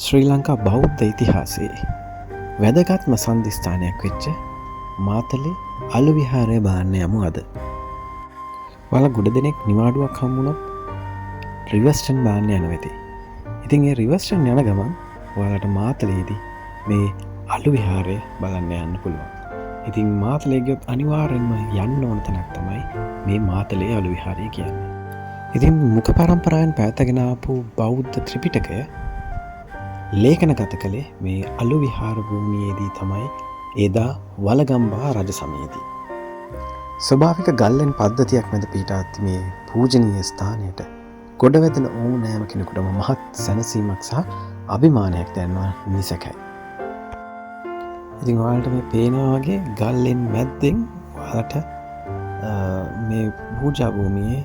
ශ්‍රී ලංකා බෞද්ධ ඉතිහාසයේ වැදගත්ම සන්ධිස්ථානයක් වෙච්ච මාතලේ අලු විහාරය බලන්න යමු අද. ඔයාලා ගොඩ දෙනෙක් නිවාඩුවක් හම්බුනොත් රිවර්ස්ටන් බලන්න යනවා වෙති. ඉතින් ඒ රිවර්ස්ටන් යන ගමන් ඔයාලට මාතලේදී මේ අලු විහාරය බලන්න යන්න පුළුවන්. ඉතින් මාතලේ ගියොත් අනිවාර්යෙන්ම යන්න ඕන තැනක් තමයි මේ මාතලේ අලු විහාරය කියන්නේ. ඉතින් මුඛ පරම්පරාවෙන් පැවතගෙන ආපු බෞද්ධ ත්‍රිපිටකය ලේඛනගත කළේ මේ අලු විහාර භූමියේදී තමයි එදා වලගම්බා රජ සමයේදී. ස්වභාවික ගල්ලෙන් පද්ධතියක් මැද පිහිටා ඇති මේ පූජනීය ස්ථානයට ගොඩවැදෙන ඕනෑම කෙනෙකුටම මහත් සැනසීමක් සහ අභිමානයක් දැනෙනවා නිසැකයි. ඉතින් ඔයාලට මේ පේනවා වගේ ගල්ලෙන් මැද්දෙන් ඔයාලට මේ පූජා භූමියේ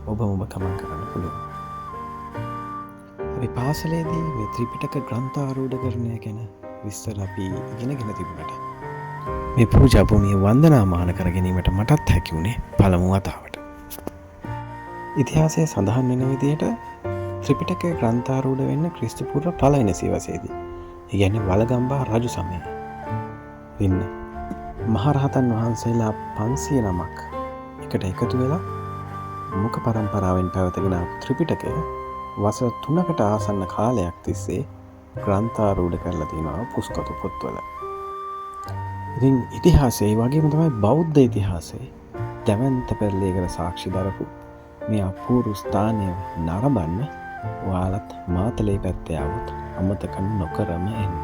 ඔබ ගමන් කරන්න පුළුවන්. අපි පාසලේදී මේ ත්‍රිපිටක ග්‍රන්ථාරූඪකරණය ගැන විස්තර අපි ඉගෙනගෙන තිබුණට මේ පූජා භූමිය වන්දනාමාන කර ගැනීමට මටත් හැකි වුණේ පළමු වතාවට. ඉතිහාසයේ සඳහන් වෙන විදිහට ත්‍රිපිටකය ග්‍රන්ථාරූඪ වෙන්න ක්‍රිස්තු පූර්ව පළවෙනි සියවසේදී. ඒ කියන්නේ වලගම්බා රජු සමයේ. ඉන්න මහරහතන් වහන්සේලා 500 නමක් එකට එකතු වෙලා මුඛ පරම්පරාවෙන් පැවතගෙන ආපු ත්‍රිපිටකය වසර 3කට ආසන්න කාලයක් තිස්සේ ග්‍රන්ථාරූඪ කරලා තියෙනවා පුස්කොතු පොත්වල. ඉතින් ඉතිහාසයේ වගේම තමයි බෞද්ධ ඉතිහාසයේ දැවැන්ත පෙරළියකට සාක්ෂි දරපු මේ අපූර්ව ස්ථානය නරඹන්න ඔයාලත් මාතලේ පැත්තේ આવොත් අමතක නොකරම එන්න.